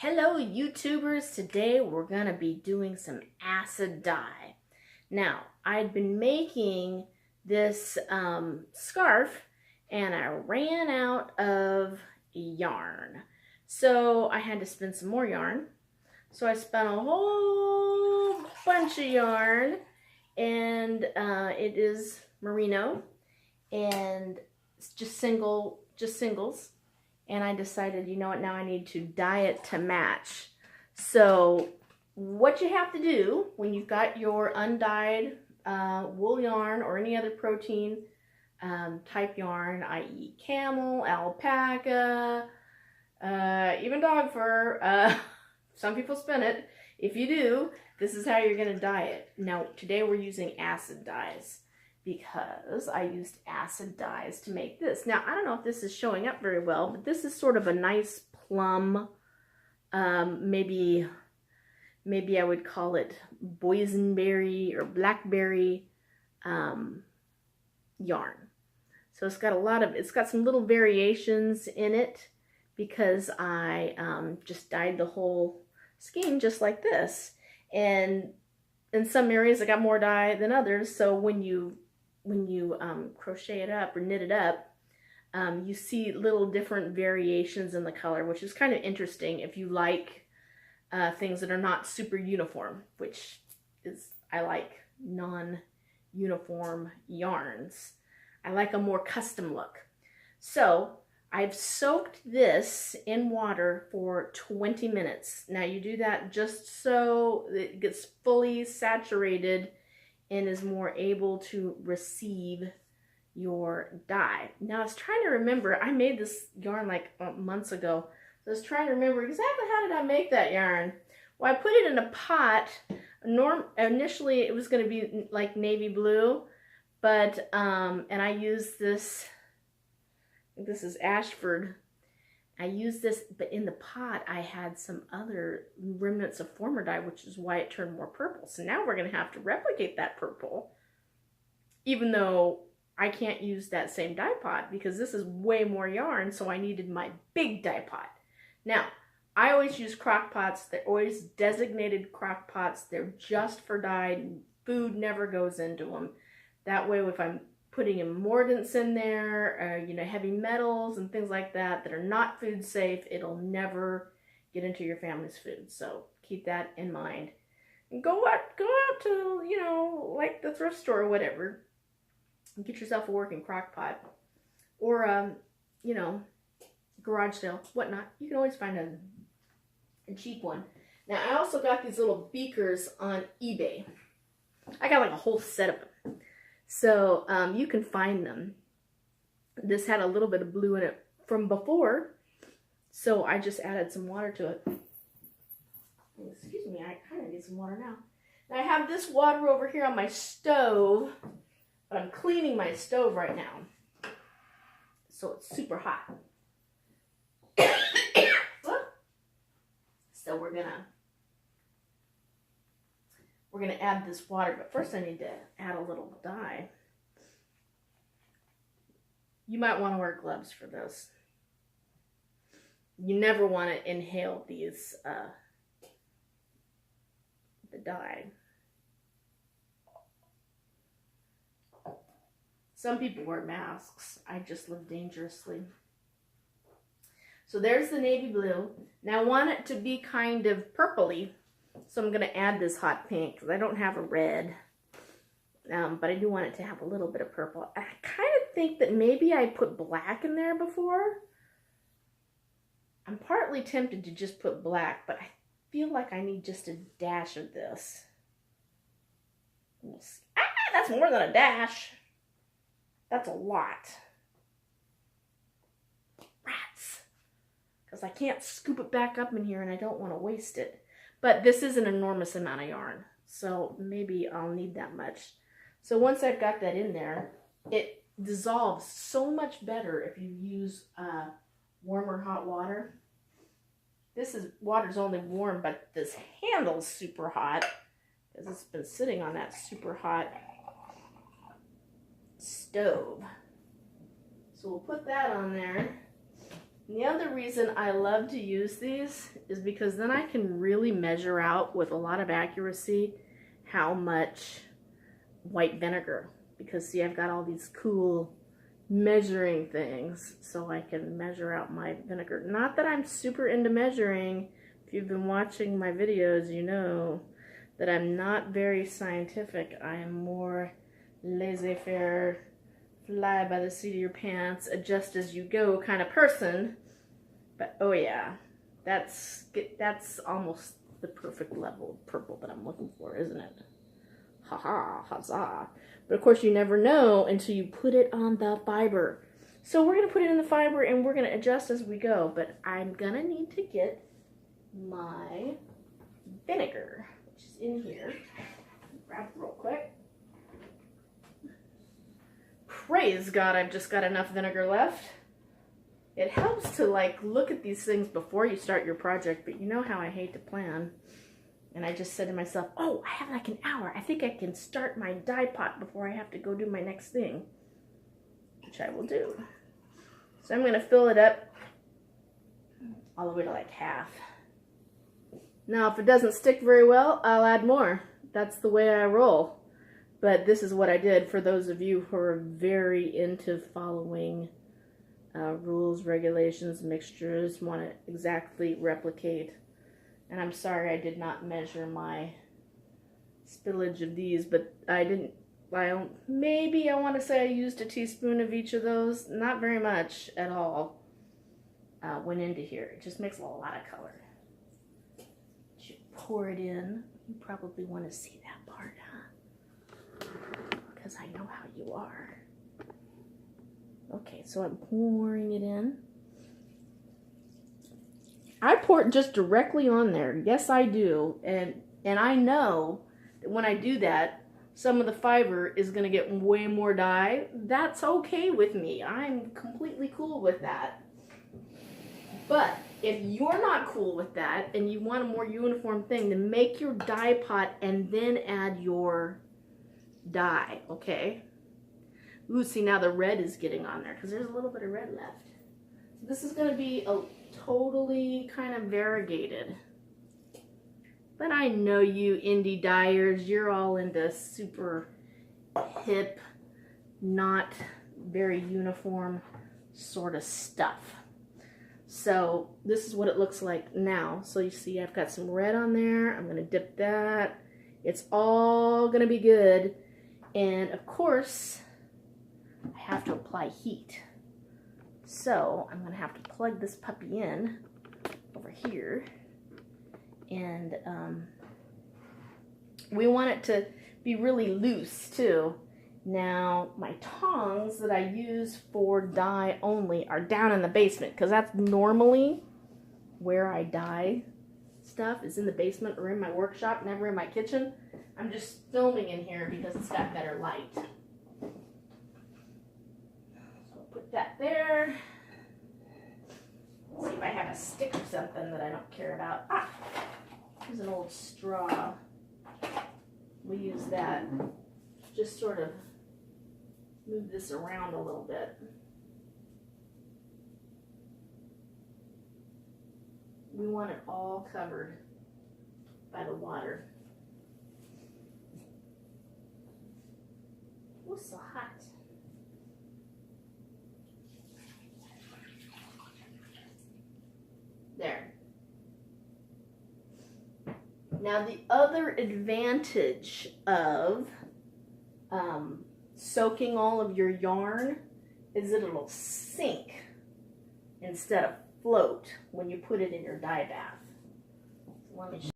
Hello YouTubers, today we're going to be doing some acid dye. Now, I'd been making this scarf and I ran out of yarn. So I had to spend some more yarn. So I spent a whole bunch of yarn and it is merino and it's just singles. And I decided, you know what, now I need to dye it to match. So what you have to do when you've got your undyed wool yarn or any other protein type yarn, i.e. camel, alpaca, even dog fur, some people spin it. If you do, this is how you're going to dye it. Now today we're using acid dyes, because I used acid dyes to make this. Now, I don't know if this is showing up very well, but this is sort of a nice plum, maybe I would call it boysenberry or blackberry yarn. So it's got some little variations in it because I just dyed the whole skein just like this. And in some areas I got more dye than others, so when you crochet it up or knit it up, you see little different variations in the color, which is kind of interesting if you like things that are not super uniform, which is, I like non-uniform yarns. I like a more custom look. So I've soaked this in water for 20 minutes. Now you do that just so it gets fully saturated and is more able to receive your dye. Now I was trying to remember, I made this yarn like months ago. So I was trying to remember exactly how did I make that yarn. Well, I put it in a pot. Initially it was going to be like navy blue, but and I used this, I think this is Ashford. I used this, but in the pot I had some other remnants of former dye, which is why it turned more purple. So now we're going to have to replicate that purple, even though I can't use that same dye pot because this is way more yarn, so I needed my big dye pot. Now, I always use crock pots. They're always designated crock pots. They're just for dye. Food never goes into them. That way, if I'm putting mordants in there, heavy metals and things like that are not food safe, it'll never get into your family's food. So keep that in mind. And go out to, like the thrift store or whatever, and get yourself a working crock pot. Or, garage sale, whatnot. You can always find a cheap one. Now, I also got these little beakers on eBay. I got like a whole set of them. So you can find them. This had a little bit of blue in it from before, so I just added some water to it. Excuse me, I kind of need some water now. Now I have this water over here on my stove, but I'm cleaning my stove right now, so it's super hot. So we're gonna add this water, but first I need to add a little dye. You might want to wear gloves for this. You never want to inhale these, the dye. Some people wear masks. I just live dangerously. So there's the navy blue. Now I want it to be kind of purpley. So I'm going to add this hot pink because I don't have a red, but I do want it to have a little bit of purple. I kind of think that maybe I put black in there before. I'm partly tempted to just put black, but I feel like I need just a dash of this. That's more than a dash. That's a lot. Rats. Because I can't scoop it back up in here and I don't want to waste it. But this is an enormous amount of yarn, so maybe I'll need that much. So once I've got that in there, it dissolves so much better if you use warm or hot water. Water's only warm, but this handle's super hot because it's been sitting on that super hot stove. So we'll put that on there. The other reason I love to use these is because then I can really measure out with a lot of accuracy how much white vinegar. Because see, I've got all these cool measuring things so I can measure out my vinegar. Not that I'm super into measuring. If you've been watching my videos, you know that I'm not very scientific. I am more laissez-faire, fly by the seat of your pants, adjust as you go kind of person. But oh yeah, that's almost the perfect level of purple that I'm looking for, isn't it? Ha ha, huzzah. But of course you never know until you put it on the fiber. So we're going to put it in the fiber and we're going to adjust as we go. But I'm going to need to get my vinegar, which is in here. Grab it real quick. Praise God, I've just got enough vinegar left. It helps to like look at these things before you start your project, but you know how I hate to plan. And I just said to myself, oh, I have like an hour. I think I can start my dye pot before I have to go do my next thing, which I will do. So I'm going to fill it up all the way to like half. Now, if it doesn't stick very well, I'll add more. That's the way I roll. But this is what I did for those of you who are very into following rules, regulations, mixtures, want to exactly replicate. And I'm sorry I did not measure my spillage of these, but maybe I want to say I used a teaspoon of each of those. Not very much at all went into here. It just makes a lot of color. You pour it in. You probably want to see that part, huh? Because I know how you are. Okay, so I'm pouring it in. I pour it just directly on there. Yes, I do. And I know that when I do that, some of the fiber is going to get way more dye. That's okay with me. I'm completely cool with that. But if you're not cool with that and you want a more uniform thing, then make your dye pot and then add your dye, okay? Ooh, see, now the red is getting on there because there's a little bit of red left. This is going to be a totally kind of variegated. But I know you indie dyers, you're all into super hip, not very uniform sort of stuff. So this is what it looks like now. So you see I've got some red on there. I'm going to dip that. It's all going to be good. And of course, I have to apply heat. So I'm going to have to plug this puppy in over here. And we want it to be really loose too. Now, my tongs that I use for dye only are down in the basement because that's normally where I dye stuff, is in the basement or in my workshop, never in my kitchen. I'm just filming in here because it's got better light. So I'll put that there. Let's see if I have a stick or something that I don't care about. Ah, here's an old straw. We use that. Just sort of move this around a little bit. We want it all covered by the water. Oh, so hot. There. Now the other advantage of soaking all of your yarn is that it'll sink instead of float when you put it in your dye bath. So let me show